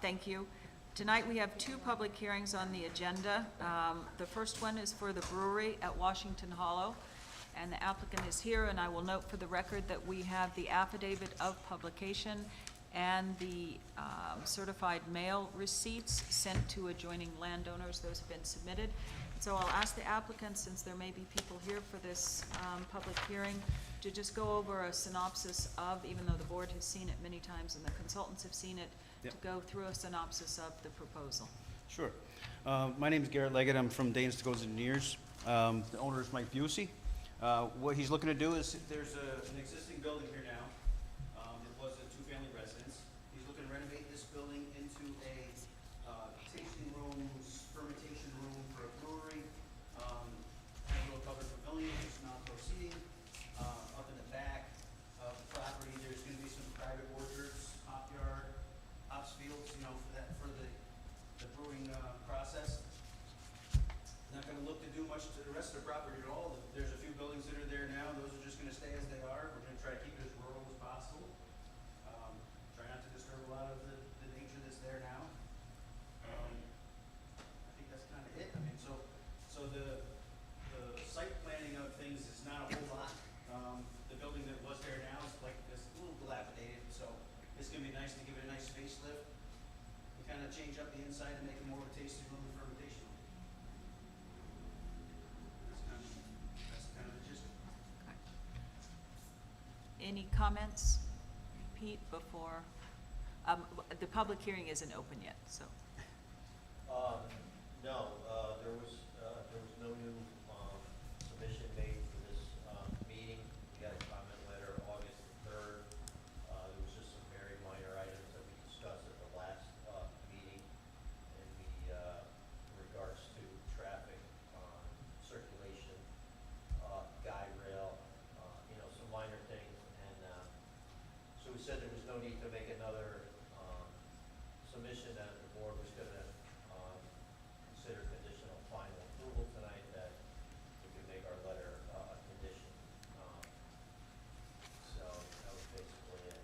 Thank you. Tonight, we have two public hearings on the agenda. The first one is for the brewery at Washington Hollow, and the applicant is here, and I will note for the record that we have the affidavit of publication and the certified mail receipts sent to adjoining landowners. Those have been submitted. So I'll ask the applicant, since there may be people here for this public hearing, to just go over a synopsis of, even though the board has seen it many times and the consultants have seen it, Yep. to go through a synopsis of the proposal. Sure. My name is Garrett Leggett. I'm from Danes to Goes Engineers. The owner is Mike Busey. What he's looking to do is, there's an existing building here now. It was a two-family residence. He's looking to renovate this building into a tasting rooms, fermentation room for a brewery, have a little covered pavilion, some outdoor seating. Up in the back of the property, there's gonna be some private orchards, hop yard, hops fields, for the brewing process. Not gonna look to do much to the rest of the property at all. There's a few buildings that are there now. Those are just gonna stay as they are. We're gonna try to keep it as rural as possible. Try not to disturb a lot of the nature that's there now. I think that's kind of it. I mean, so the site planning of things is not a whole lot. The building that was there now is a little dilapidated, so it's gonna be nice to give it a nice facelift. We kind of change up the inside and make it more of a tasting room and fermentation room. That's kind of the gist. Any comments, Pete, before, the public hearing isn't open yet, so. No, there was no new, submission made for this, meeting. We got a comment letter August 3rd. There was just some very minor items that we discussed at the last, meeting in regards to traffic, circulation, guide rail, some minor things. And, so we said there was no need to make another, submission, that the board was gonna, consider conditional final approval tonight, that we could make our letter, a condition. So that was basically it.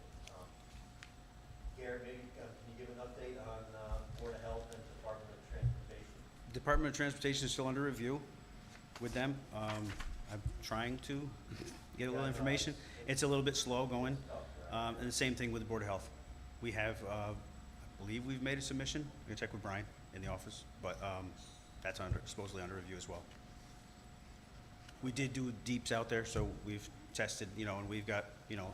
Garrett, maybe, can you give an update on, Board of Health and Department of Transportation? Department of Transportation is still under review with them. I'm trying to get a little information. It's a little bit slow going. And the same thing with the Board of Health. We have, I believe we've made a submission. I'm gonna check with Brian in the office, but that's supposedly under review as well. We did do deeps out there, so we've tested, and we've got,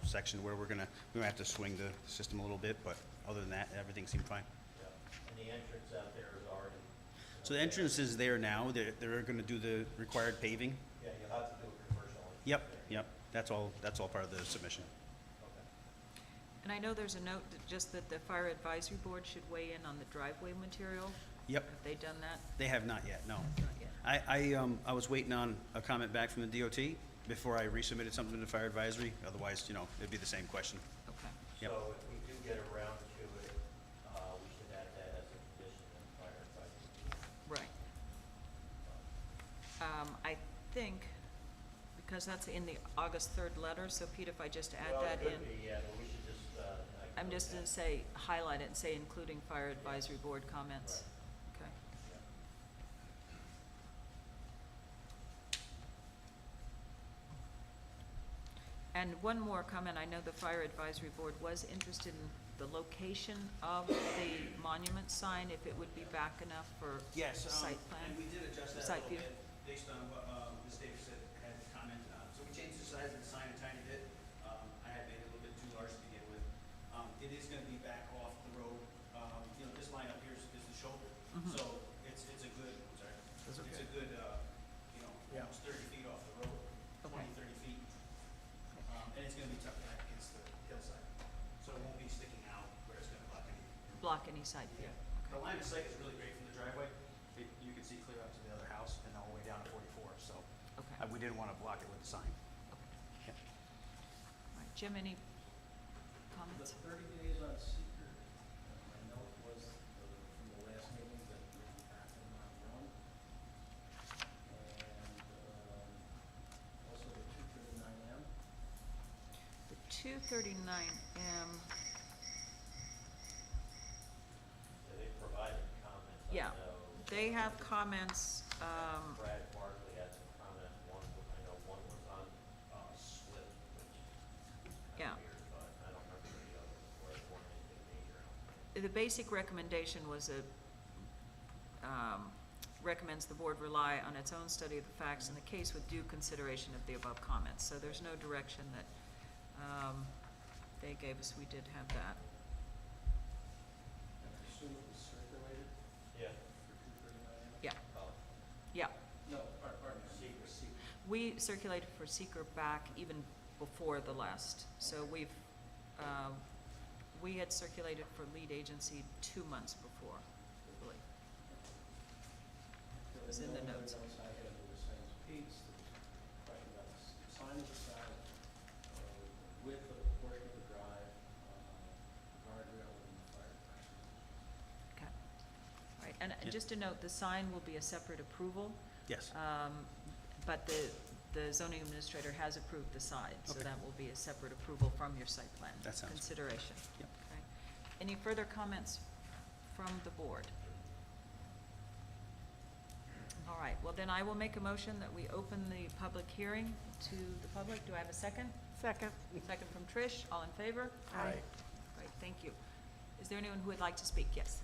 section where we're gonna have to swing the system a little bit, but other than that, everything seemed fine. Yeah, and the entrance out there is already. So the entrance is there now. They're gonna do the required paving. Yeah, you'll have to do a commercial entrance. Yep. That's all part of the submission. Okay. And I know there's a note that the fire advisory board should weigh in on the driveway material. Yep. Have they done that? They have not yet, no. Not yet. I was waiting on a comment back from the DOT before I resubmitted something to the fire advisory. Otherwise, it'd be the same question. Okay. Yep. So if we do get around to it, we should add that as a condition in fire advisory. Right. I think, because that's in the August 3rd letter, so Pete, if I just add Well, that it in. could be, yeah, but we should just, I'm just gonna say, highlight it and say including fire advisory board comments. Okay. And one more comment, I know the fire advisory board was interested in the location of the monument sign, if it would be back enough for Yes, site plan. and we did adjust that a Site little view. bit based on what Ms. Davis had commented on. So we changed the size of the sign a tiny bit. I had made it a little bit too large to begin with. It is gonna be back off the road. This line up here is the shoulder, so it's a good, Those are it's a good, almost 30 feet off the road, Okay. 20, 30 feet. And it's gonna be tucked back against the hillside, so it won't be sticking out where it's gonna block any. Block any site view. The line of sight is really great from the driveway. You can see clear up to the other house and all the way down to 44, so Okay. we didn't want to block it with the sign. Okay. All right, Jim, any comments? The 30 days on seeker, my note was from the last meeting that we were back in Mount Rome. And also the 239M. The 239M, they have comments, Brad Barkley had some comments, I know one was on, slip, which is Yeah. kind of weird, but I don't remember the other, or it weren't anything major. the basic recommendation was recommends the board rely on its own study of the facts in the case with due consideration of the above comments. So there's no direction that they gave us. We did have that. And I assume it was circulated Yeah. for 239? Yeah, Oh, yeah. No, pardon me. Secret. We circulated for seeker back even before the last. So we had circulated for lead agency 2 months before, I believe. It was in the notes. The only other notes I had were St. Pete's, there was a question about the sign of the side, width of the portion of the drive, guardrail and the fire department. Okay. All right, and Yeah. just a note, the sign will be a separate approval, Yes. but the zoning administrator has approved the side, so Okay. that will be a separate approval from your site plan That sounds good. consideration. Yep. Okay. Any further comments from the board? All right, well then I will make a motion that we open the public hearing to the public. Do I have a second? Second. Second from Trish, all in favor? Aye. Great, thank you. Is there anyone who would like to speak? Yes.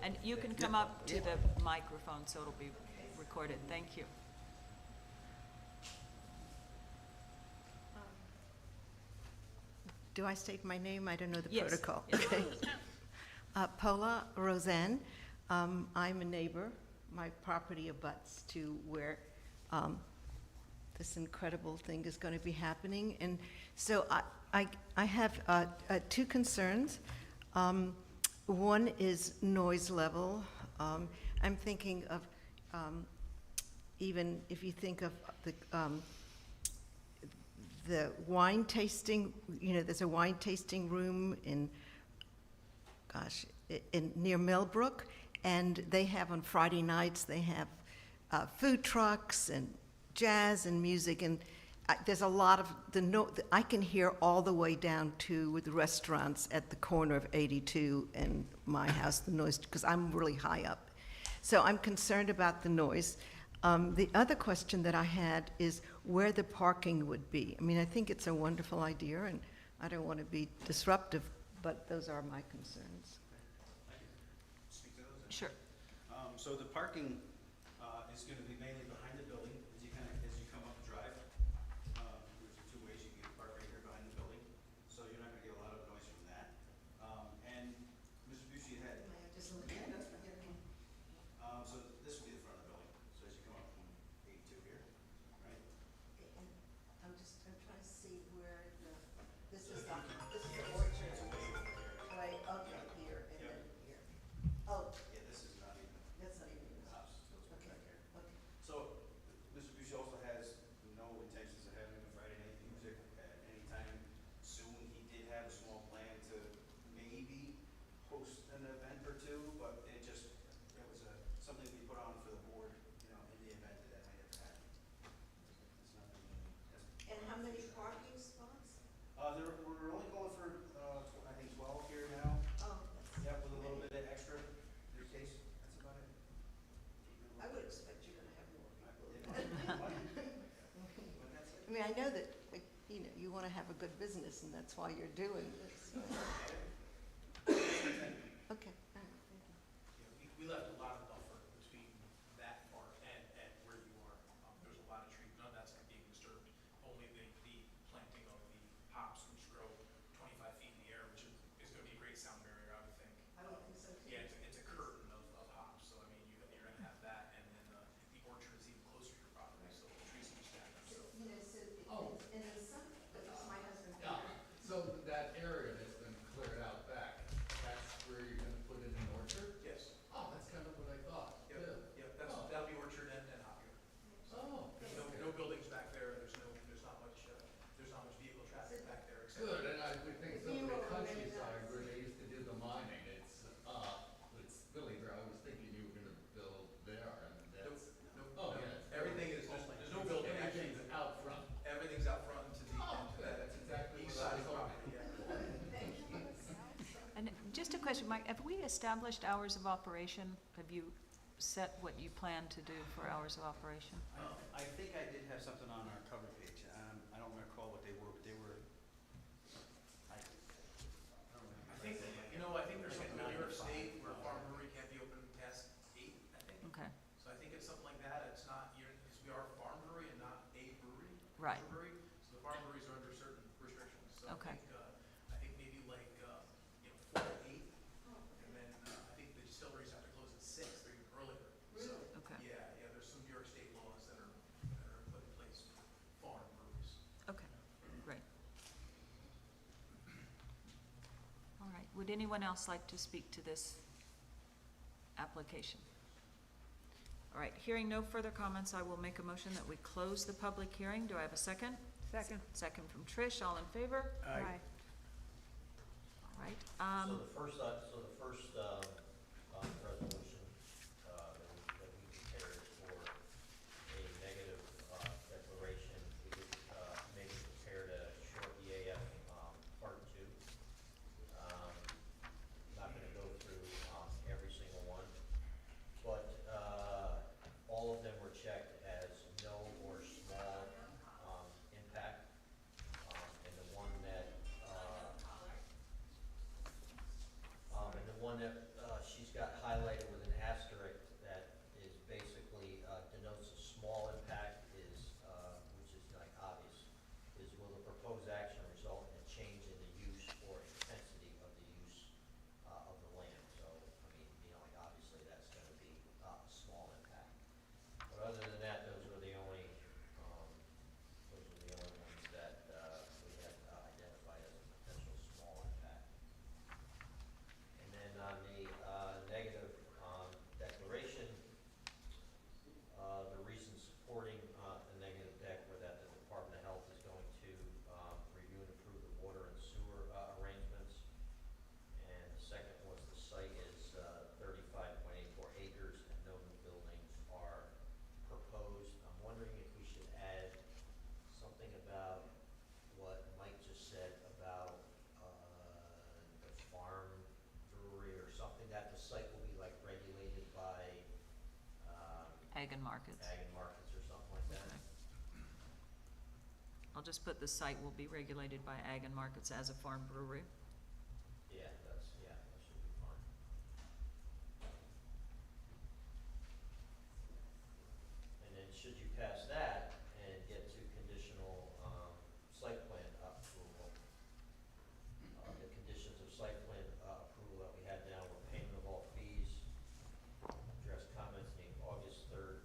And you can come up to the microphone, so it'll be recorded. Thank you. Do I state my name? I don't know the Yes, protocol. yes. Okay. Paula Roseanne. I'm a neighbor. My property abuts to where this incredible thing is going to be happening. And so I have two concerns. One is noise level. I'm thinking of, even if you think of the wine tasting, there's a wine tasting room near Millbrook, and they have on Friday nights, they have food trucks and jazz and music, and there's a lot of, I can hear all the way down to the restaurants at the corner of 82 and my house, the noise, because I'm really high up. So I'm concerned about the noise. The other question that I had is where the parking would be. I mean, I think it's a wonderful idea, and I don't want to be disruptive, but those are my concerns. Speak to those? Sure. So the parking is going to be mainly behind the building as you come up the drive. There's two ways you can park right here behind the building, so you're not going to get a lot of noise from that. And Mr. Busey had, so this will be the front of the building, so as you come up from 82 here, right? I'm trying to see where this is the orchard. Right, okay, here and then here. Oh, Yeah, this is not even that's not even the house, it goes way Okay, back here. okay. So, Mr. Busey also has no intentions of having a Friday night music at any time soon. He did have a small plan to maybe host an event or two, but it was something we put on for the board, in the event that might ever happen. It's nothing, And how many parking spots? we're only going for, I think 12 here now. Oh, Yeah, with a little bit of extra in your case, that's about it. I would expect you're gonna have more people. But that's it. I mean, I know that, you wanna have a good business, and that's why you're doing this. Okay, all right, thank you. Yeah, we left a lot of buffer between that part and where you are. There's a lot of trees, none of that's being disturbed. Only the planting of the hops, which grow 25 feet in the air, which is gonna be a great sound barrier, I would think. I would think so too. Yeah, it's a curtain of hops, so I mean, you're gonna have that, and then the orchard is even closer to your property, so the trees can be stacked up, so. So, Oh. in the sun, but it's my husband. Yeah, so that area has been cleared a question, Mike. Have we established hours of operation? Have you set what you plan to do for hours of operation? I think I did have something on our cover page. I don't recall what they were, but they were, I don't remember. I think, I think there's something in New York State where a farm brewery can't be open past 8, I think. Okay, So I think it's something like that. It's not, because we are a farm brewery and not a brewery. Right. commercial brewery. So the farm breweries are under certain restrictions. So Okay. I think maybe like, 4 to 8. And then I think the distilleries have to close at 6, or even earlier. So, okay, yeah, there's some New York State laws that are put in place for farm breweries. okay, great. All right, would anyone else like to speak to this application? All right, hearing no further comments, I will make a motion that we close the public hearing. Do I have a second? Second. Second from Trish, all in favor? Aye. All right, So the first, resolution, that we prepared for a negative, declaration, we just, maybe prepared a short EAF, part 2. Not gonna go through, every single one, but, all of them were checked as no or small, impact. And the one that, she's got highlighted with an asterisk that is basically, denotes a small impact is, which is like obvious, is will the proposed action result in a change in the use or intensity of the use, of the land? So, I mean, like obviously that's gonna be, a small impact. But other than that, those were the only ones that, we had, identified as a potential small impact. And then on the negative declaration, the reasons supporting the negative dec were that the Department of Health is going to review and approve the water and sewer arrangements. And the second was the site is 35.84 acres and no new buildings are proposed. I'm wondering if we should add something about what Mike just said about the farm brewery or something, that the site will be like regulated by Ag and Markets. ag and markets or something like that. Okay. I'll just put the site will be regulated by Ag and Markets as a farm brewery. Yeah, that should be fine. And then should you pass that and get to conditional, site plan approval, the conditions of site plan, approval that we had now were payment of all fees, address comments in the August 3rd,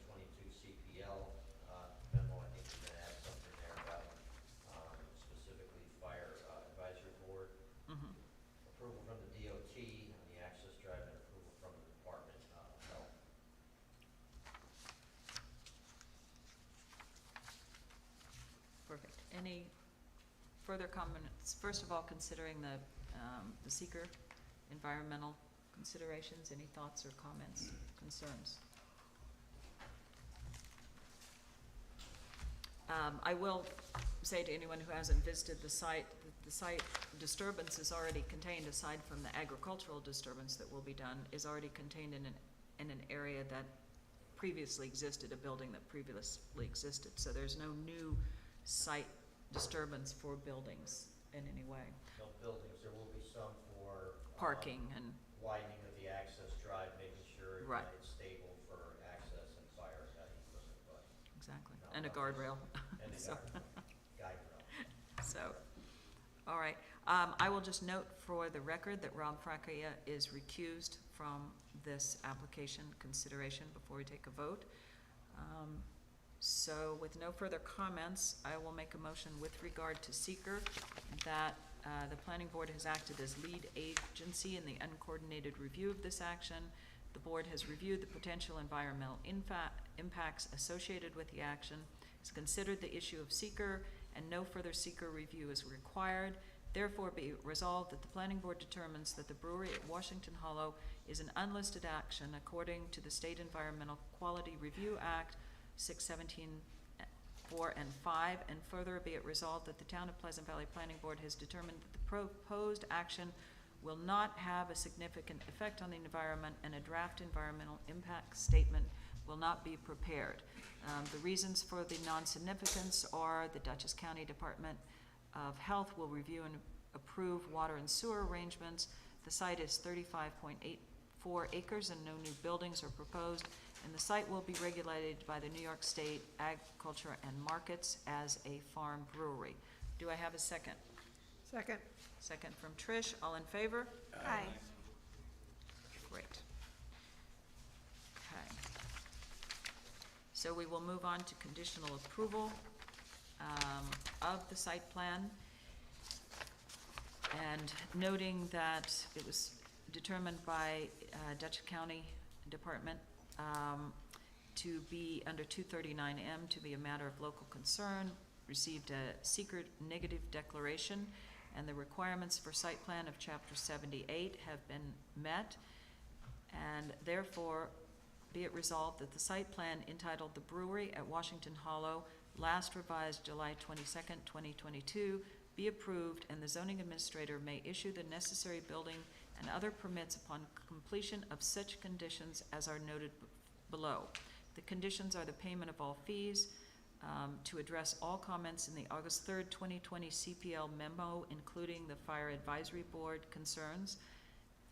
2022 CPL, memo. I think we're gonna add something there about, specifically fire, advisory board. Mhm. Approval from the DOT on the access drive and approval from the Department of Health. Perfect. Any further comments? First of all, considering the seeker environmental considerations, any thoughts or comments, concerns? I will say to anyone who hasn't visited the site, that the site disturbance is already contained, aside from the agricultural disturbance that will be done, is already contained in an area that previously existed, a building that previously existed. So there's no new site disturbance for buildings in any way. No buildings, there will be some for. Parking and, Widening of the access drive, making sure Right. that it's stable for access and fire equipment, but, exactly, No, and a not guardrail. and the So- guide rail. So, all right. I will just note for the record that Rob Fracchia is recused from this application consideration before we take a vote. So with no further comments, I will make a motion with regard to seeker that the planning board has acted as lead agency in the uncoordinated review of this action. The board has reviewed the potential environmental impacts associated with the action, has considered the issue of seeker, and no further seeker review is required. Therefore, be it resolved that the planning board determines that the brewery at Washington Hollow is an unlisted action according to the State Environmental Quality Review Act, 617(4) and 5, and further be it resolved that the Town of Pleasant Valley Planning Board has determined that the proposed action will not have a significant effect on the environment, and a draft environmental impact statement will not be prepared. The reasons for the non-significance are the Dutchess County Department of Health will review and approve water and sewer arrangements. The site is 35.84 acres and no new buildings are proposed, and the site will be regulated by the New York State Agriculture and Markets as a farm brewery. Do I have a second? Second. Second from Trish. All in favor? Aye. Great. Okay. So we will move on to conditional approval of the site plan. And noting that it was determined by Dutchess County Department to be under 239M to be a matter of local concern, received a secret negative declaration, and the requirements for site plan of Chapter 78 have been met, and therefore be it resolved that the site plan entitled The Brewery at Washington Hollow, last revised July 22nd, 2022, be approved, and the zoning administrator may issue the necessary building and other permits upon completion of such conditions as are noted below. The conditions are the payment of all fees, to address all comments in the August 3rd, 2020 CPL memo, including the Fire Advisory Board concerns,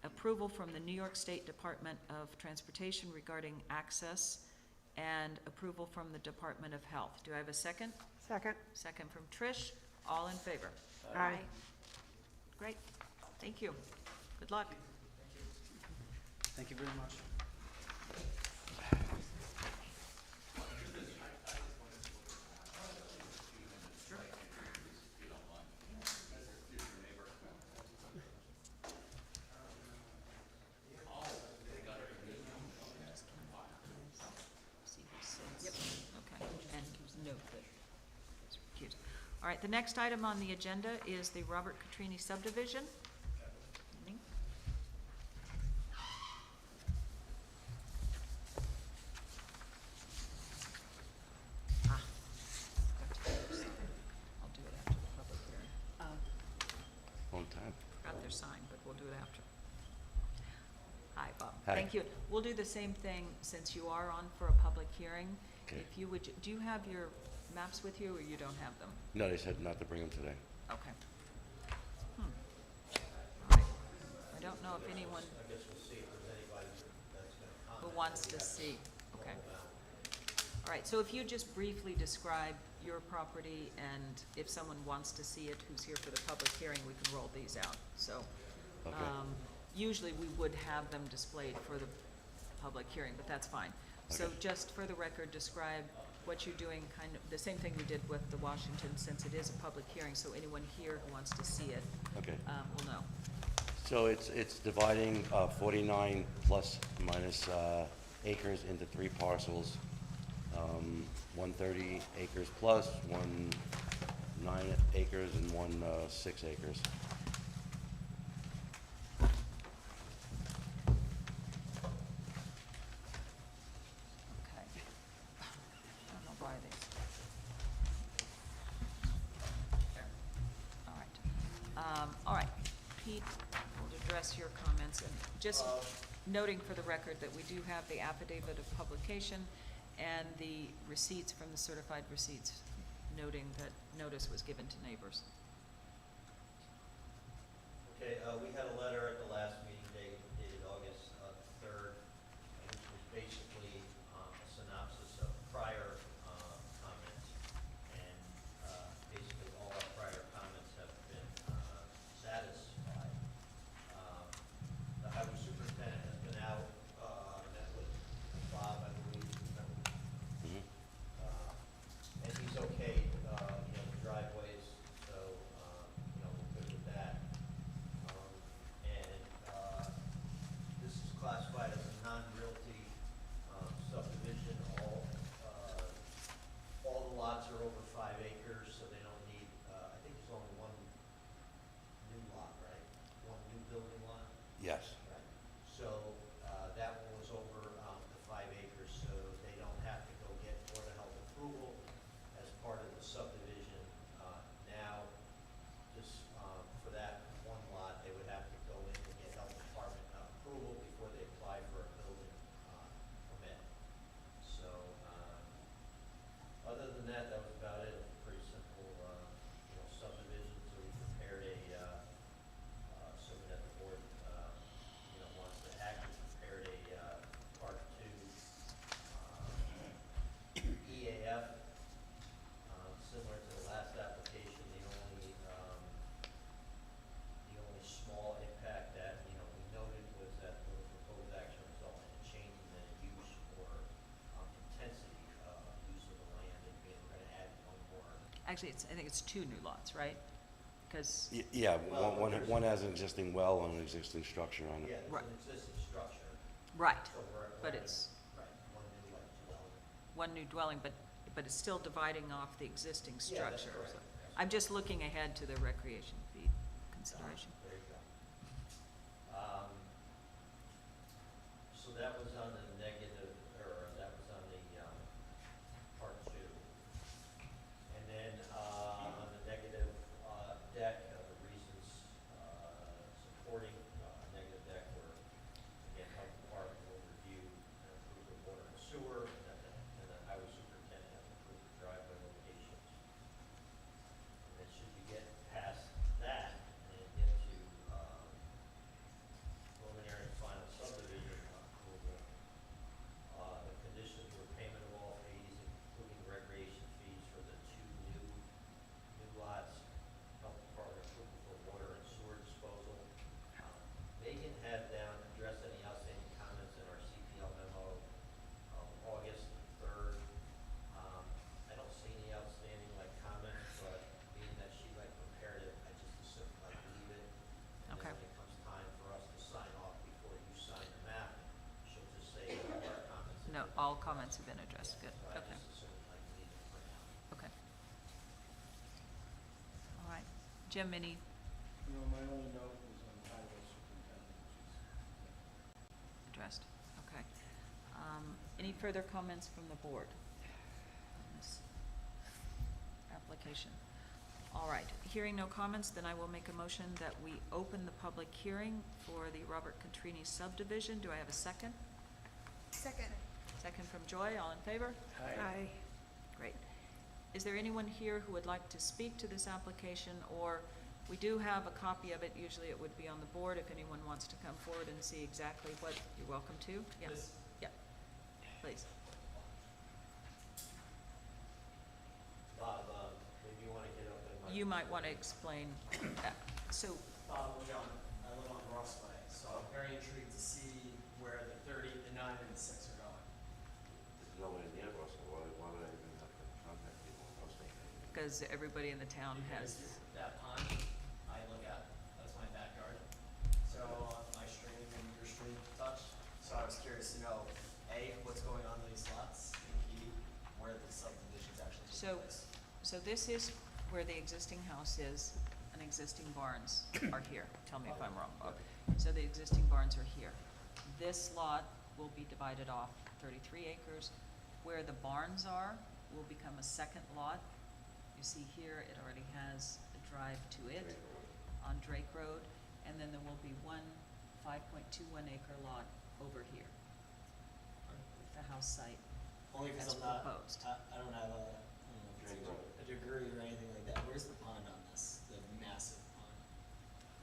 approval from the New York State Department of Transportation regarding access, and approval from the Department of Health. Do I have a second? Second. Second from Trish. All in favor? Aye. Great. Thank you. Good luck. Thank you very much. See who says. Yep. Okay, and note that he's recused. All right, the next item on the agenda is the Robert Catrini subdivision. Evening. Ah. I'll do it after the public hearing. Long time. Got their sign, but we'll do it after. Hi, Bob. Hi. Thank you. We'll do the same thing since you are on for a public hearing. Okay. If you would, do you have your maps with you, or you don't have them? No, they said not to bring them today. Okay. All right. I don't know if anyone I guess we'll see if there's anybody that's gonna comment. who wants to see. Okay. All right, so if you just briefly describe your property, and if someone wants to see it who's here for the public hearing, we can roll these out. So, Okay. usually we would have them displayed for the public hearing, but that's fine. So Okay. just for the record, describe what you're doing, kind of the same thing we did with the Washington, since it is a public hearing, so anyone here who wants to see it Okay. will know. So it's dividing 49 plus minus acres into 3 parcels. 130 acres plus, 1 9 acres, and 1 6 acres. Okay. I don't know why these. There. All right. Pete will address your comments, and just noting for the record that we do have the affidavit of publication and the receipts from the certified receipts, noting that notice was given to neighbors. Okay, we had a letter at the last meeting dated August 3rd, which was basically a synopsis of prior comments. And basically all our prior comments have been satisfied. The highway superintendent has been out, met with Bob, I believe, Mhm. and he's okay, the driveways, so, we're good with that. And Actually, I think it's 2 new lots, right? Because, Yeah, Well, one there's- one has an existing well and an existing structure on Yeah, it. there's Right. an existing structure, right, so we're. but we're- it's Right, one new like dwelling. one new dwelling, but it's still dividing off the existing Yeah, that's structure. correct. So That's I'm just looking ahead to the recreation fee consideration. There you go. So that was on the negative, or that was on the, part two. And then, on the negative, deck, the reasons, supporting, negative deck were, again, health department will review and approve the water and sewer, and the highway superintendent has approved the driveway locations. And then should you get past that and get to, preliminary and final subdivision approval, the conditions were payment of all fees, including recreation fees for the 2 new lots, health department approval for water and sewer disposal. Megan had down, addressed any outstanding comments in our CPL memo of August 3rd. I don't see any outstanding comments, but being that she prepared it, I just assumed leave it. And Okay. then when it comes time for us to sign off before you sign the map, she'll just say all our comments. have No, been all addressed. comments have been addressed, good, So I okay, just assumed leave it for now. okay. All right, Jim, any, You know, my only note was on the highway superintendent, which is addressed, okay. Any further comments from the board on this application? All right, hearing no comments, then I will make a motion that we open the public hearing for the Robert Catrini subdivision. Do I have a second? Second. Second from Joy, all in favor? Aye. Great. Is there anyone here who would like to speak to this application, or we do have a copy of it, usually it would be on the board, if anyone wants to come forward and see exactly what, you're welcome to? Yeah, yeah, please. Bob, maybe you want to get up and. You might want to explain that. So, Bob Leon, I live on Ross Way, so I'm very intrigued to see where the 30, the 9, and the 6 are going. There's nobody near Russell, why would I even have to contact people in Russell? because everybody in the town has, Because that pond I look at, that's my backyard. So my stream and your stream touch. So I was curious to know, A, what's going on in these lots, and B, where the subdivision's actually taking place. so this is where the existing house is, and existing barns are here. Tell me if I'm wrong, Bob. So the existing barns are here. This lot will be divided off 33 acres. Where the barns are will become a second lot. You see here, it already has a drive to it on Drake Road, and then there will be one 5.21 acre lot over here. The house site. Only as because I'm not, proposed. I don't have a, I don't know if it's a degree or anything like that. Where's the pond on this, the massive pond?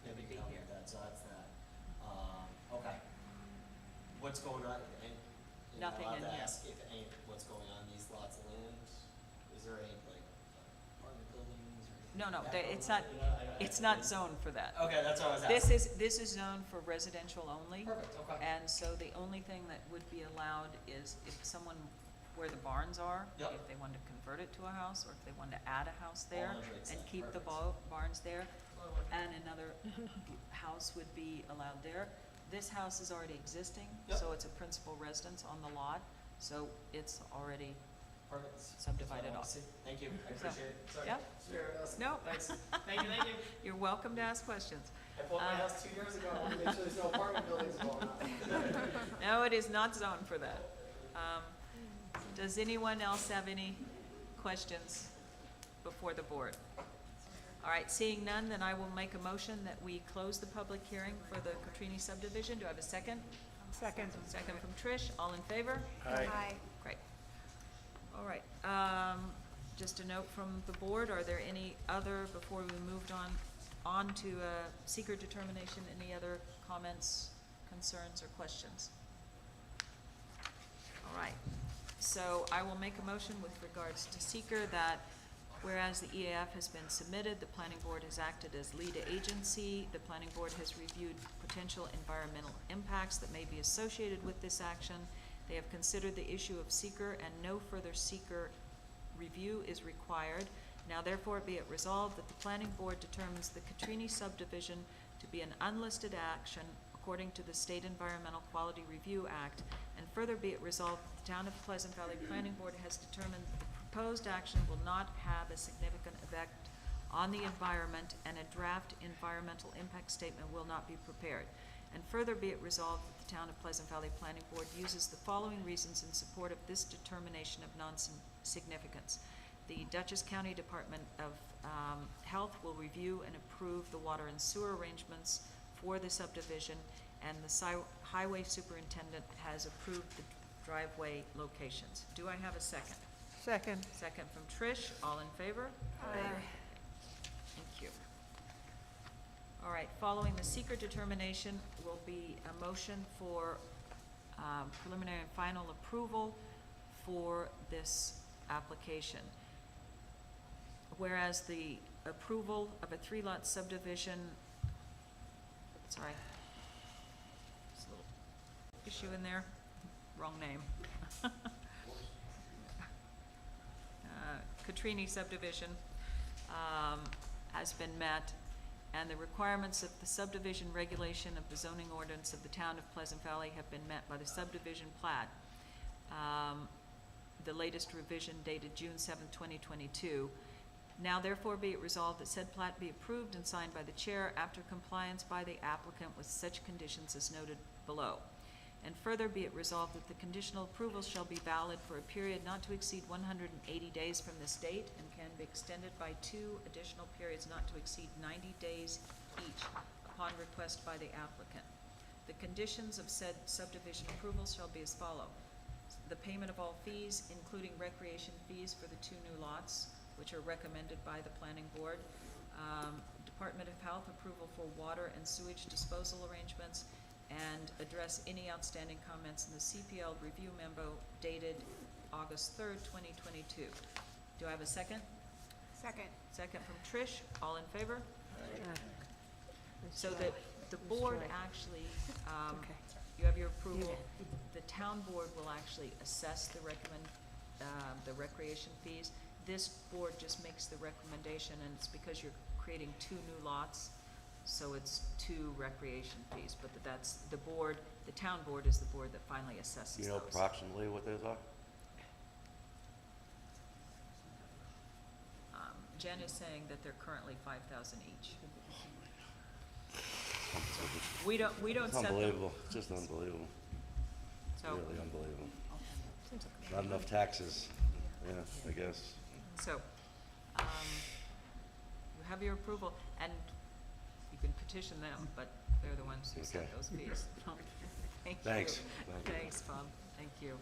Maybe you can help me with that, so that's that. Okay. What's going on, and, am I Nothing allowed in to here. ask if any, what's going on in these lots of land? Is there any, apartment buildings or? No, no, back it's on not, the- you know, it's not zoned for that. Okay, that's what I was asking. This is zoned for residential only. Perfect, okay. And so the only thing that would be allowed is if someone, where the barns are, Yep. if they wanted to convert it to a house, or if they wanted to add a house there under its and own, keep the perfect. barns there, and another house would be allowed there. This house is already existing, Yep. so it's a principal residence on the lot, so it's already, Perfect. Subdivided That's what I wanted off. to see. Thank you, I So, appreciate it. Sorry. yeah. No. Thanks. Thank you, thank you. you're welcome to ask questions. I bought my house 2 years ago, I want to make sure there's no apartment buildings going on. No, it is not zoned for that. Does anyone else have any questions before the board? All right, seeing none, then I will make a motion that we close the public hearing for the Catrini subdivision. Do I have a second? Second. Second from Trish. All in favor? Aye. Great. All right, just a note from the board, are there any other, before we moved on to seeker determination, any other comments, concerns, or questions? All right, so I will make a motion with regards to seeker that whereas the EAF has been submitted, the planning board has acted as lead agency, the planning board has reviewed potential environmental impacts that may be associated with this action. They have considered the issue of seeker, and no further seeker review is required. Now therefore be it resolved that the planning board determines the Catrini subdivision to be an unlisted action according to the State Environmental Quality Review Act, and further be it resolved that the Town of Pleasant Valley Planning Board has determined the proposed action will not have a significant effect on the environment, and a draft environmental impact statement will not be prepared. And further be it resolved that the Town of Pleasant Valley Planning Board uses the following reasons in support of this determination of non-significance. The Dutchess County Department of Health will review and approve the water and sewer arrangements for the subdivision, and the highway superintendent has approved the driveway locations. Do I have a second? Second. Second from Trish, all in favor? Aye. Thank you. All right, following the secret determination will be a motion for preliminary and final approval for this application. Whereas the approval of a 3-lot subdivision, sorry, there's a little issue in there, wrong name. Catrini subdivision has been met, and the requirements of the subdivision regulation of the zoning ordinance of the Town of Pleasant Valley have been met by the subdivision plat. The latest revision dated June 7th, 2022. Now therefore be it resolved that said plat be approved and signed by the chair after compliance by the applicant with such conditions as noted below. And further be it resolved that the conditional approval shall be valid for a period not to exceed 180 days from this date, and can be extended by 2 additional periods not to exceed 90 days each upon request by the applicant. The conditions of said subdivision approval shall be as follows. The payment of all fees, including recreation fees for the 2 new lots, which are recommended by the planning board. Department of Health approval for water and sewage disposal arrangements, and address any outstanding comments in the CPL review memo dated August 3rd, 2022. Do I have a second? Second. Second from Trish, all in favor? So that the board actually, Okay. you have your approval. The town board will actually assess the the recreation fees. This board just makes the recommendation, and it's because you're creating 2 new lots, so it's 2 recreation fees, but that's the board, the town board is the board that finally assesses You know those. approximately what those are? Jen is saying that they're currently 5,000 each. We don't It's set them, unbelievable, it's just unbelievable, so, really unbelievable. Not enough taxes, yeah, I guess. so, you have your approval, and you can petition them, but they're the ones who set Okay. those fees. Thank you. Thanks. Thank you. Thanks, Bob, thank you.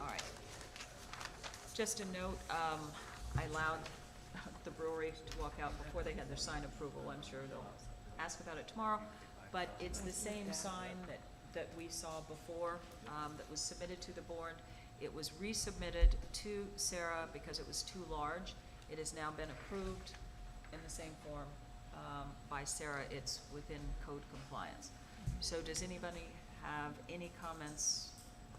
All right. Just a note, I allowed the brewery to walk out before they had their sign approval. I'm sure they'll ask about it tomorrow. But it's the same sign that we saw before, that was submitted to the board. It was resubmitted to Sarah because it was too large. It has now been approved in the same form by Sarah. It's within code compliance. So does anybody have any comments,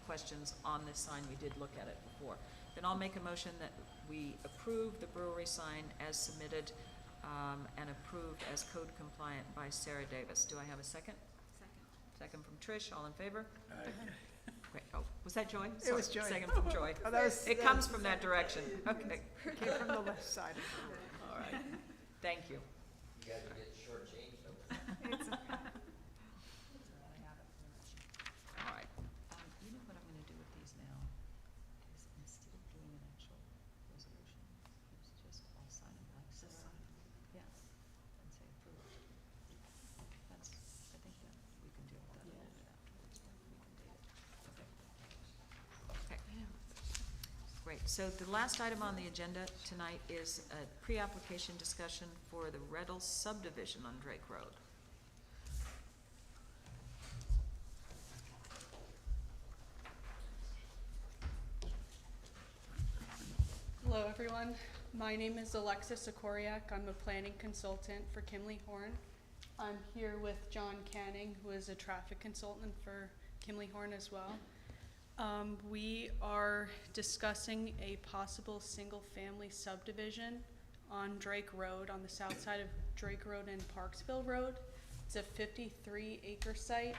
questions on this sign? We did look at it before. Then I'll make a motion that we approve the brewery sign as submitted and approved as code compliant by Sarah Davis. Do I have a second? Second from Trish, all in favor? Great. Oh, was that Joy? It was Sorry, Joy. Second from Joy. Oh, that was- It comes from that direction. Okay. Came from the left side. All right. Thank you. You guys are getting shortchanged over there. All right. You know what I'm gonna do with these now? Is instead of doing an actual resolution, it's just I'll sign it like this. Yeah. And say approved. That's, I think that we can deal with that a little bit afterwards. We can date it. Okay. Okay. Great. So the last item on the agenda tonight is a pre-application discussion for the Reddles subdivision on Drake Road. Hello, everyone. My name is Alexis Sikoriak. I'm a planning consultant for Kimley Horn. I'm here with John Canning, who is a traffic consultant for Kimley Horn as well. We are discussing a possible single-family subdivision on Drake Road, on the south side of Drake Road and Parksville Road. It's a 53-acre site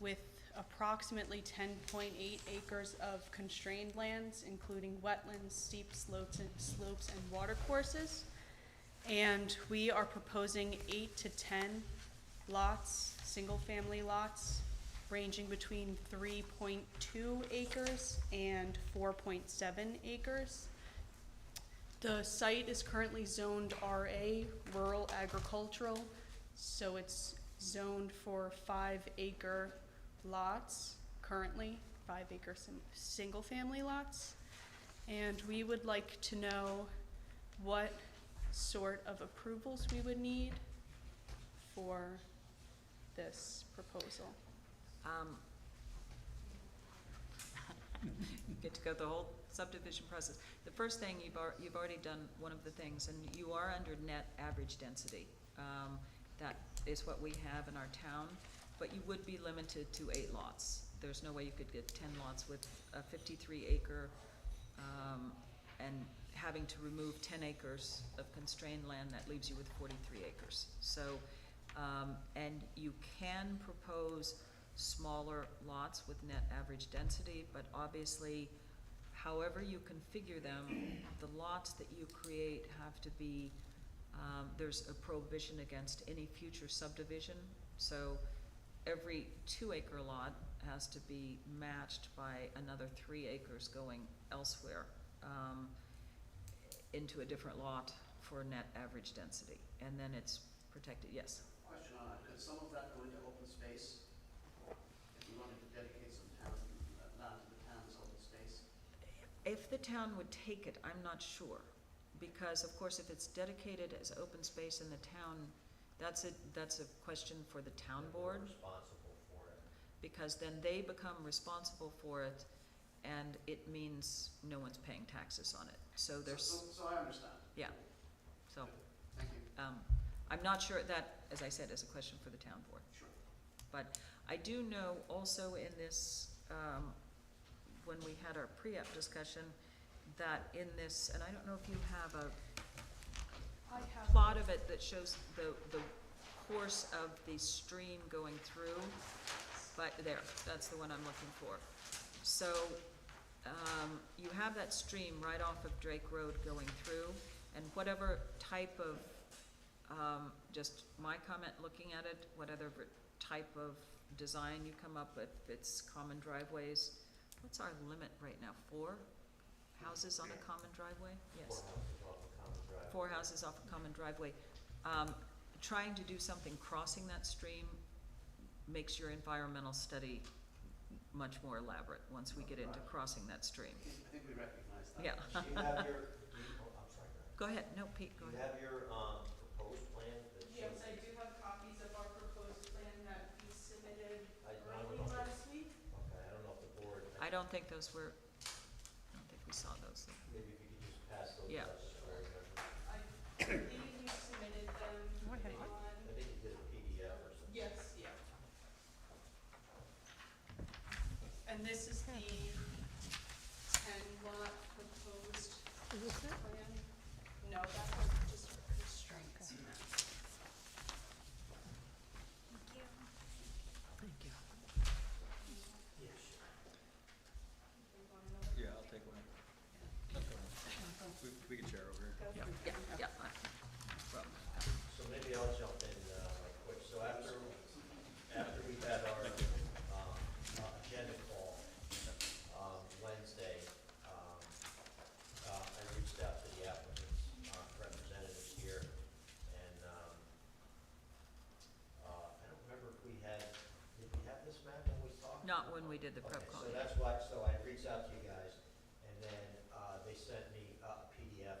with approximately 10.8 acres of constrained lands, including wetlands, steep slopes and water courses. And we are proposing 8 to 10 lots, single-family lots, ranging between 3.2 acres and 4.7 acres. The site is currently zoned RA, rural agricultural, so it's zoned for 5-acre lots currently, 5-acre single-family lots. And we would like to know what sort of approvals we would need for this proposal. You get to go the whole subdivision process. The first thing, you've already done one of the things, and you are under net average density. That is what we have in our town, but you would be limited to 8 lots. There's no way you could get 10 lots with a 53-acre, and having to remove 10 acres of constrained land, that leaves you with 43 acres. So, and you can propose smaller lots with net average density, but obviously, however you configure them, the lots that you create have to be, there's a prohibition against any future subdivision. So every 2-acre lot has to be matched by another 3 acres going elsewhere, into a different lot for net average density, and then it's protected. Yes? Question on that, could some of that go into open space? If you wanted to dedicate some town, land to the town as open space? If the town would take it, I'm not sure, because of course if it's dedicated as open space in the town, that's a question for the town board, Responsible for it. because then they become responsible for it, and it means no one's paying taxes on it. So there's, So I understand. yeah, so, Thank you. I'm not sure that, as I said, is a question for the town board. Sure. But I do know also in this, when we had our pre-app discussion, that in this, and I don't know if you have a I have plot of it that shows the course of the stream going through, but there, that's the one I'm looking for. So, you have that stream right off of Drake Road going through, and whatever type of, just my comment looking at it, whatever type of design you come up with, it's common driveways. What's our limit right now? 4 houses on a common driveway? Yes. 4 houses off a common driveway. Trying to do something crossing that stream makes your environmental study much more elaborate once we get into crossing that stream. I think we recognize that. Yeah. Do you have your, I'm sorry, Greg. Go ahead. No, Pete, go Do you ahead. have your, proposed plan that Yes, shows? I do have copies of our proposed plan that we submitted I don't early know if last week. Okay, I don't know if the board, I don't think those were, I don't think we saw those. maybe if you could just pass those Yeah. out, just so I remember. I believe you submitted them What on, happened? I think you did a PDF or something. yes, yeah. And this is the 10-lot proposed Is this it? plan. No, that was just for constraints. Thank you. Yeah, sure. Yeah, I'll take one. We can share over here. Yeah, yeah. Well, So maybe I'll jump in, right quick. So after we had our, agenda call, Wednesday, I reached out to the applicants, representatives here, and, I don't remember if we had, did we have this map when we talked? not when we did the prep Okay, call. so that's why, so I reached out to you guys, and then, they sent me a PDF,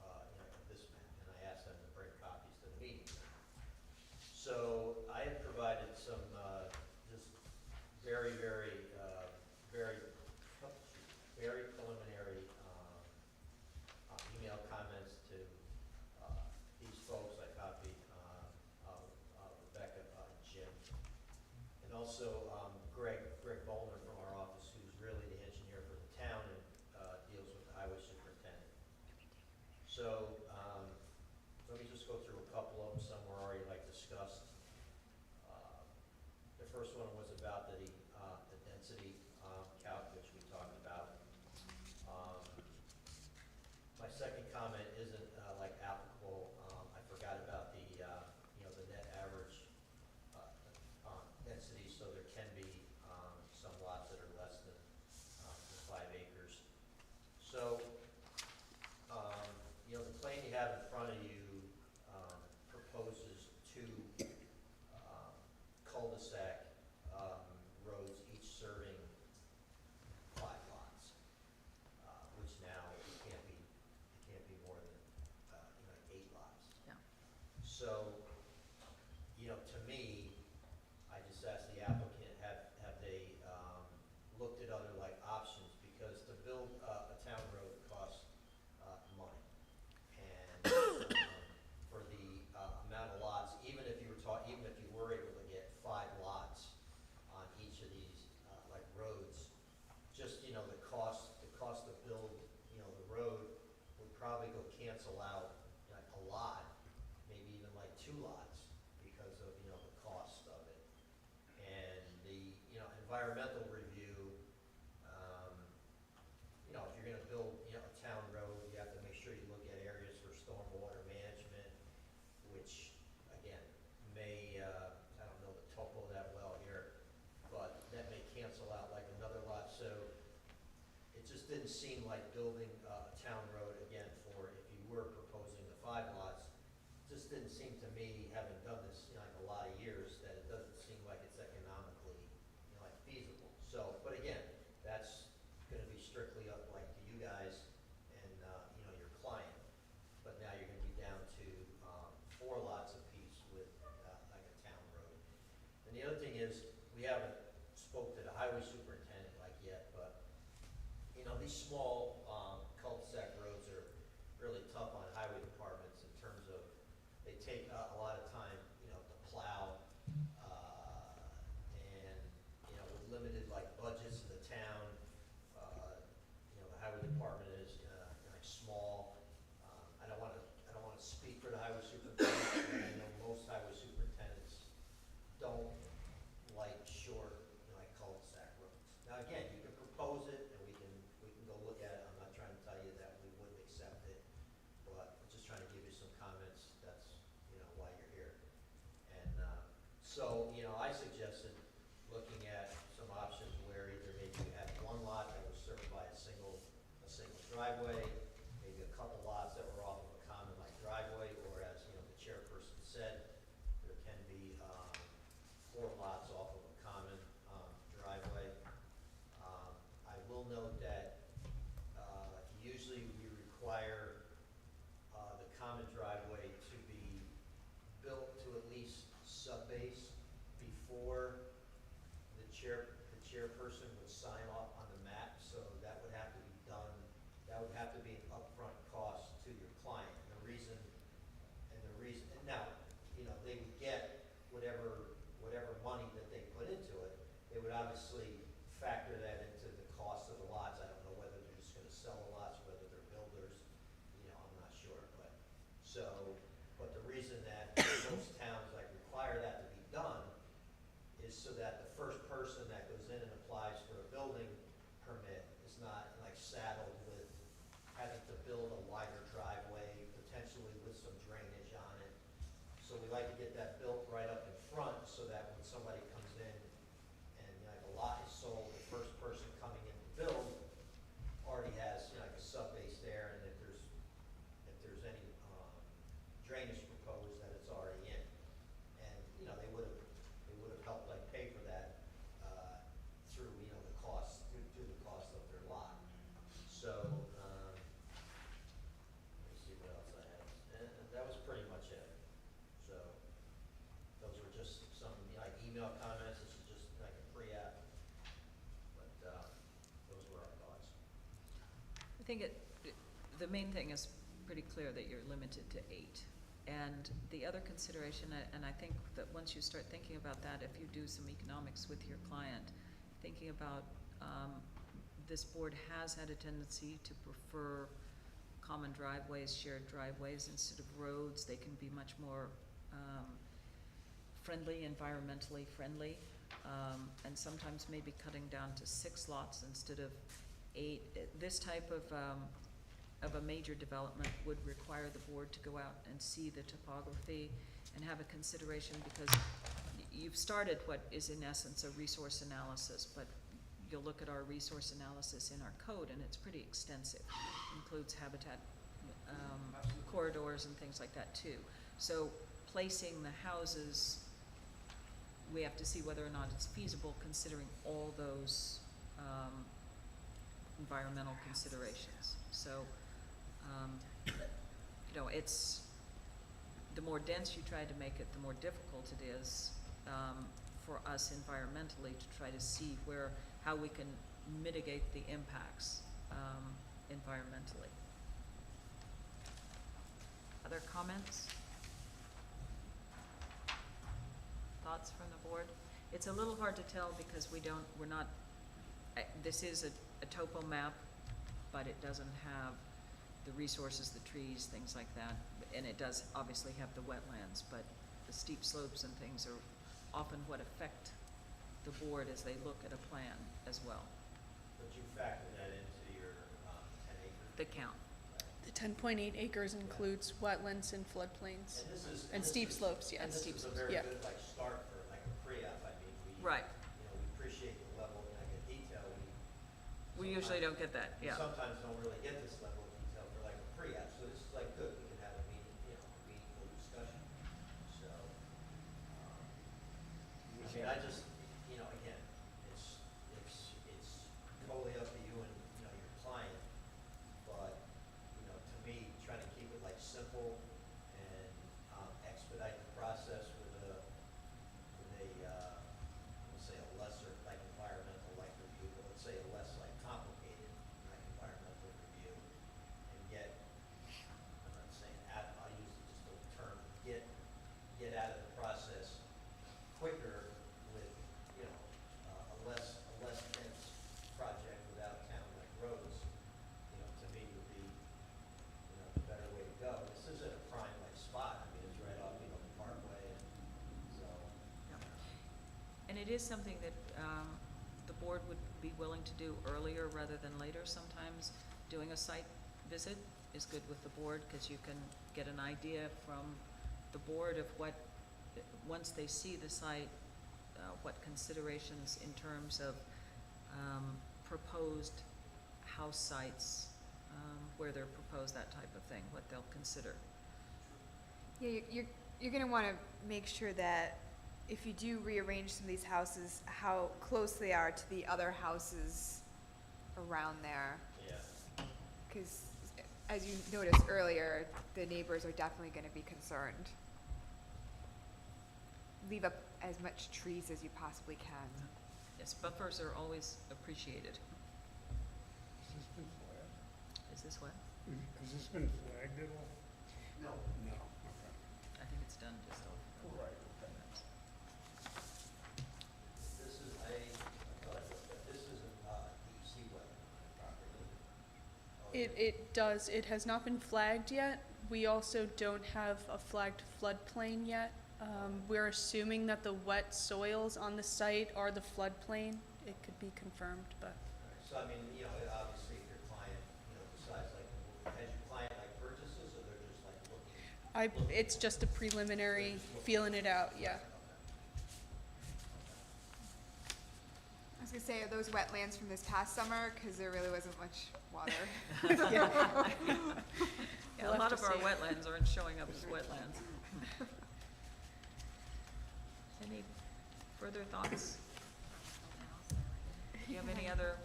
of this map, and I asked them to bring copies to the meeting. So I had provided some, just very, very, very preliminary, email comments to, these folks. I copied, Rebecca also Greg Bowler from our office, who's really the engineer for the town and deals with the highway superintendent. So let me just go through a couple of them. Some were already discussed. The first one was about the density calc, which we talked about. My second comment isn't applicable. I forgot about the the net average density, so there can be some lots that are less than 5 acres. So, the plan you have in front of you proposes two cul-de-sac roads, each serving 5 lots, which now it can't be more than 8 lots. Yeah. So, to me, I just asked the applicant, have they looked at other options, because to build a town road costs money. And for the amount of lots, even if you were able to get 5 lots on each of these roads, just the cost to build the road would probably go cancel out a lot, maybe even 2 lots, because of the cost of it. And the environmental review, if you're going to build a town road, you have to make sure you look at areas for stormwater management, which again may I don't know the topo that well here, but that may cancel out another lot. So it just didn't seem like building a town road again for, if you were proposing the 5 lots, just didn't seem to me, having done this a lot of years, that it doesn't seem like it's economically feasible. So, but again, that's going to be strictly up to you guys and your client. But now you're going to be down to 4 lots apiece with a town road. And the other thing is, we haven't spoke to the highway superintendent yet, but these small cul-de-sac roads are really tough on highway departments in terms of they take a lot of time, to plow, and with limited budgets in the town, the highway department is small. I don't want to speak for the highway superintendent, but I know most highway superintendents don't like short, cul-de-sac roads. Now again, you can propose it, and we can go look at it. I'm not trying to tell you that we wouldn't accept it, but I'm just trying to give you some comments. That's why you're here. And so I suggested looking at some options where either maybe you had 1 lot that was served by a single driveway, maybe a couple lots that were off of a common driveway, or as the chairperson said, there can be 4 lots off of a common driveway. I will note that usually we require the common driveway to be built to at least subbase before the chairperson would sign off on the map, so that would have to be done. That would have to be an upfront cost to your client. And now, they would get whatever money that they put into it. They would obviously factor that into the cost of the lots. I don't know whether they're just going to sell the lots, whether they're builders. I'm not sure. But the reason that most towns require that to be done is so that the first person that goes in and applies for a building permit is not saddled with having to build a wider driveway, potentially with some drainage on it. So we like to get that built right up in front, so that when somebody comes in and the lot is sold, the first person coming in to build already has a subbase there, and if there's any drainage proposed, that it's already in. And they would have helped pay for that through the cost of their lot. So let me see what else I have. And that was pretty much it. So those were just some email comments. This is just a pre-app, but those were our thoughts. I think the main thing is pretty clear that you're limited to 8. And the other consideration, and I think that once you start thinking about that, if you do some economics with your client, thinking about, this board has had a tendency to prefer common driveways, shared driveways instead of roads. They can be much more, friendly, environmentally friendly, and sometimes maybe cutting down to 6 lots instead of 8. This type of a major development would require the board to go out and see the topography and have a consideration, because you've started what is in essence a resource analysis, but you'll look at our resource analysis in our code and it's pretty extensive. Includes habitat, corridors and things like that too. So placing the houses, we have to see whether or not it's feasible considering all those, environmental considerations. So, you know, it's, the more dense you try to make it, the more difficult it is, for us environmentally to try to see how we can mitigate the impacts, environmentally. Other comments? Thoughts from the board? It's a little hard to tell because we're not, this is a topo map, but it doesn't have the resources, the trees, things like that. And it does obviously have the wetlands, but the steep slopes and things are often what affect the board as they look at a plan as well, But you factor that into your 10 acre. the count. The 10.8 acres includes wetlands and floodplains. And this is. And this steep is- slopes, yes. And this Steep is a slopes, very yeah. good like start for like a pre-app, I mean, Right. we appreciate the level of like detail We usually don't get that, we yeah. sometimes don't really get this level of detail for like a pre-app, so this is like good, we can have a meaningful discussion, so. I mean, I just, again, it's totally up to you and, your client, but, to me, trying to keep it like simple and expedite the process with let's say a lesser like environmental like review, but let's say a less like complicated like environmental review, and get, I'm not saying I'll use just the term, get out of the process quicker with, a less dense project without town like roads, to me would be, the better way to go. This isn't a prime like spot, I mean, it's right off, the Parkway, and so. And it is something that, the board would be willing to do earlier rather than later. Sometimes doing a site visit is good with the board, because you can get an idea from the board of what, once they see the site, what considerations in terms of, proposed house sites, where they're proposed that type of thing, what they'll consider. Yeah, you're gonna wanna make sure that if you do rearrange some of these houses, how close they are to the other houses around there. Yeah. Cause as you noticed earlier, the neighbors are definitely gonna be concerned. Leave up as much trees as you possibly can. Yes, buffers are always appreciated. Has this been flagged? Is this what? Has this been flagged at all? No. No, okay. I think it's done just off. Right, This is this is a deep sea wetland property. It does, it has not been flagged yet. We also don't have a flagged floodplain yet. We're assuming that the wet soils on the site are the floodplain. It could be confirmed, but. So I mean, obviously if your client, decides like, has your client like purchases, or they're just like looking? It's just a preliminary, feeling it out, yeah. I was gonna say, are those wetlands from this past summer? Cause there really wasn't much water. Yeah, We'll a lot have of to our see. wetlands aren't showing up as wetlands. Any further thoughts? Do you have any other?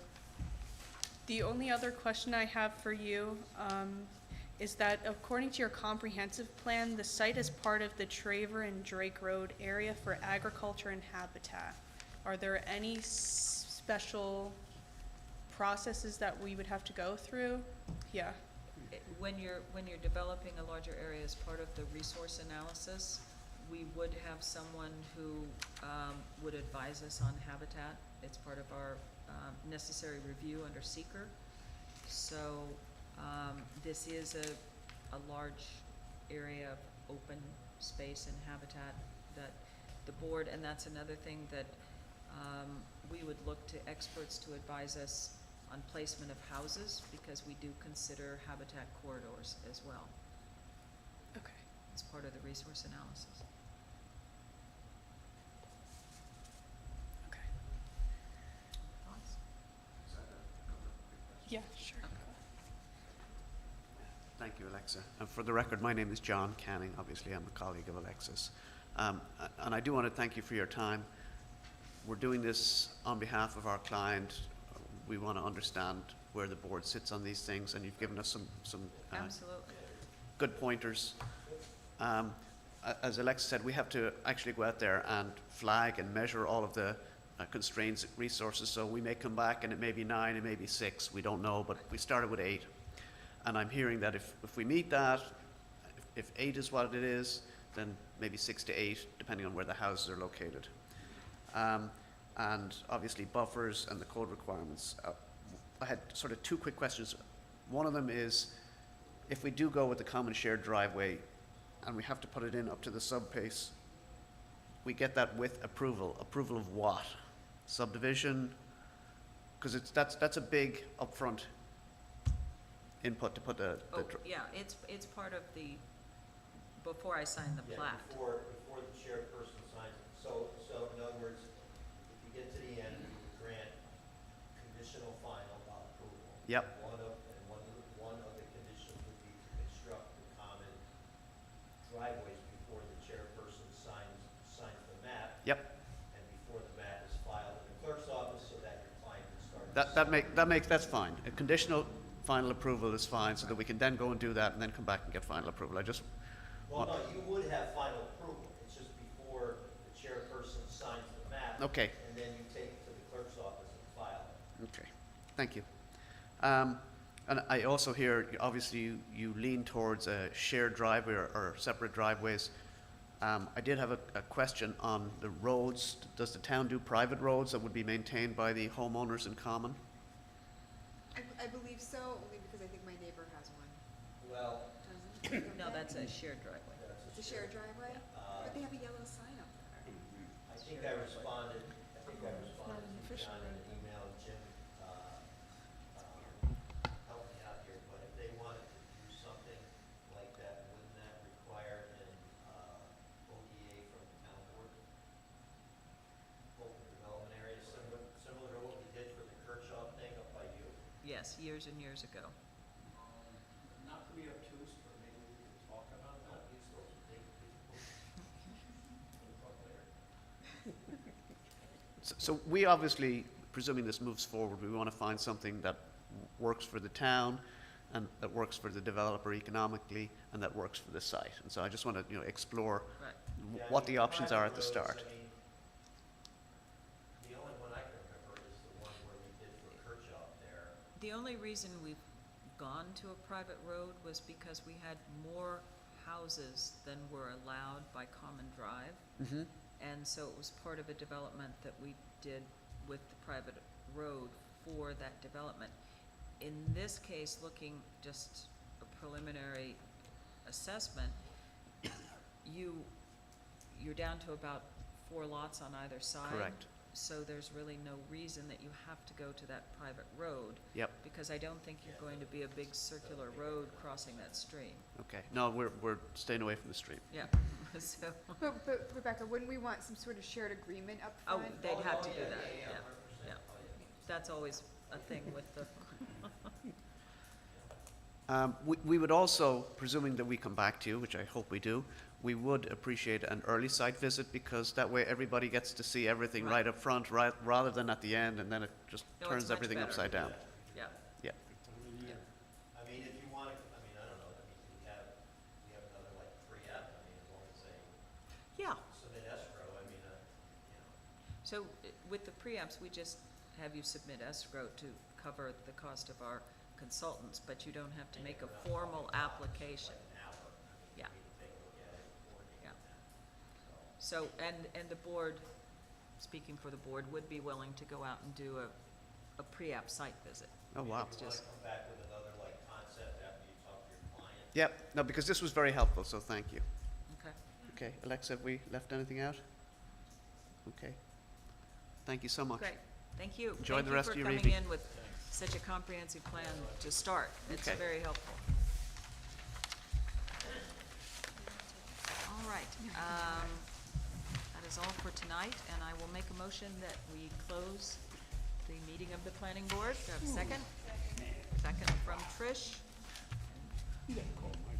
The only other question I have for you, is that according to your comprehensive plan, the site is part of the Traver and Drake Road area for agriculture and habitat. Are there any special processes that we would have to go through? Yeah. when you're developing a larger area as part of the resource analysis, we would have someone who would advise us on habitat. It's part of our necessary review under seeker. So this is a large area of open space and habitat that the board, and that's another thing that we would look to experts to advise us on placement of houses, because we do consider habitat corridors as well. Okay. It's part of the resource analysis. Okay. Yeah, sure. Thank you, Alexa. And for the record, my name is John Canning. Obviously, I'm a colleague of Alexis. And I do want to thank you for your time. We're doing this on behalf of our client. We want to understand where the board sits on these things, and you've given us some Absolutely. good pointers. As Alexa said, we have to actually go out there and flag and measure all of the constraints, resources. So we may come back and it may be 9, it may be 6, we don't know, but we started with 8. And I'm hearing that if we meet that, if 8 is what it is, then maybe 6 to 8, depending on where the houses are located. And obviously buffers and the code requirements. I had sort of 2 quick questions. One of them is, if we do go with the common shared driveway and we have to put it in up to the subpace, we get that with approval. Approval of what? Subdivision? Because that's a big upfront input to put the Oh, yeah, it's part of the, before I sign the plat. Before the chairperson signs it. So in other words, if you get to the end, you would grant conditional final approval. Yep. One of the conditions would be to construct the common driveways before the chairperson signs the map. Yep. And before the map is filed in the clerk's office, so that your client can start. That's fine. A conditional final approval is fine, so that we can then go and do that and then come back and get final approval. Well, no, you would have final approval. It's just before the chairperson signs the map. Okay. And then you take it to the clerk's office and file it. Okay, thank you. And I also hear, obviously, you lean towards a shared driveway or separate driveways. I did have a question on the roads. Does the town do private roads that would be maintained by the homeowners in common? I believe so, only because I think my neighbor has one. Well, Doesn't? No, that's a shared driveway. It's a shared driveway, but they have a yellow sign up there. I think I responded to John in an email, Jim, help me out here, but if they wanted to do something like that, wouldn't that require an ODA from the town board? Open development area, similar to what we did for the Kirchhoff thing up by you? Yes, years and years ago. Not to be obtuse, but maybe we could talk about that. These those are big people. We'll talk later. So we obviously, presuming this moves forward, we want to find something that works for the town and that works for the developer economically and that works for the site. And so I just want to, explore Right. Yeah, what I the mean, options are at private the roads, start. I mean, the only one I can remember is the one where we did for Kirchhoff there. The only reason we've gone to a private road was because we had more houses than were allowed by Common Drive. Mm-hmm. And so it was part of a development that we did with the private road for that development. In this case, looking just a preliminary assessment, you're down to about 4 lots on either side. Correct. So there's really no reason that you have to go to that private road. Yep. Because I don't think you're going to be a big circular road crossing that stream. Okay. No, we're staying away from the street. Yeah, so, But Rebecca, wouldn't we want some sort of shared agreement up oh, front? they'd have to do that, Yeah, yeah. 100%. That's always a thing with the, We would also, presuming that we come back to you, which I hope we do, we would appreciate an early site visit, because that way everybody gets to see everything Right. right up front, rather than at the end, and then it just No, it's turns much everything better. upside down. yeah. Yeah. I mean, if you want to, I mean, I don't know, I mean, we have another like pre-app, I mean, as long as they Yeah, submit escrow, I mean, so with the preamps, we just have you submit escrow to cover the cost of our consultants, but you don't have to make a formal application. Yeah. Yeah. So, and the board, speaking for the board, would be willing to go out and do a pre-app site visit. Oh, wow. It's Want just, to come back with another like concept after you talk to your client? Yep, no, because this was very helpful, so thank you. okay. Okay, Alexa, have we left anything out? Okay. Thank you so much. Great, thank you. Enjoy the rest of your evening. Thank you for coming in with such a comprehensive plan to start. It's Okay. very helpful. All right, that is all for tonight, and I will make a motion that we close the meeting of the planning board. Do I have a second? Second from Trish. You gotta call Mike.